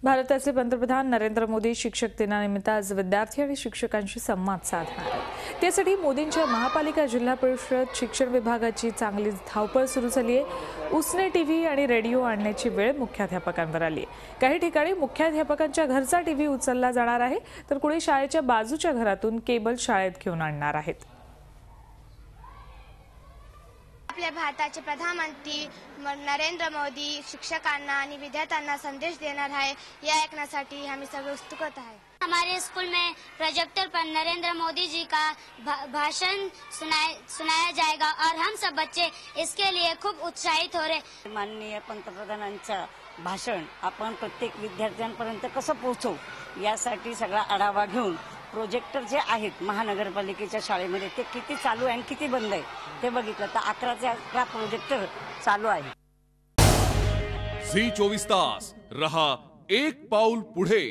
भारताचे पंतप्रधान नरेंद्र मोदी शिक्षक दिनानिमित्त आज विद्यार्थी आणि शिक्षकांशी संवाद साधणार आहेत। त्यासाठी मोदींच्या महापालिका जिल्हा परिषद शिक्षण विभागाची चांगलीच धावपळ सुरू झाली आहे। उसने टीव्ही आणि रेडिओ आणण्याची वेळ मुख्याध्यापकांवर आली आहे। काही ठिकाणी मुख्याध्यापकांच्या घरचा टीव्ही उचलला जाणार आहे, तर कुणी शाळेच्या बाजूच्या घरातून केबल शाळेत घेऊन आणणार आहेत। आपल्या भारताचे प्रधानमंत्री नरेंद्र मोदी शिक्षकांना आणि विद्यार्थ्यांना संदेश देणार आहे, या ऐकण्यासाठी आम्ही सगळे उत्सुक आहे। हमारे स्कूल में प्रोजेक्टर पर नरेंद्र मोदी जी का भाषण सुनाया जाएगा और हम सब बच्चे इसके लिए खूप उत्साहित हो रहे। माननीय पंतप्रधानांचं भाषण आपण प्रत्येक विद्यार्थ्यांपर्यंत कसं पोहोचवू यासाठी सगळा आढावा घेऊन प्रोजेक्टर जे आहेत महानगरपालिकेच्या शाळेमध्ये ते किती चालू आहे आणि किती बंद आहे ते बघितलं तर 11चे 11 प्रोजेक्टर चालू आहे। झी 24 तास रहा एक पाऊल पुढे।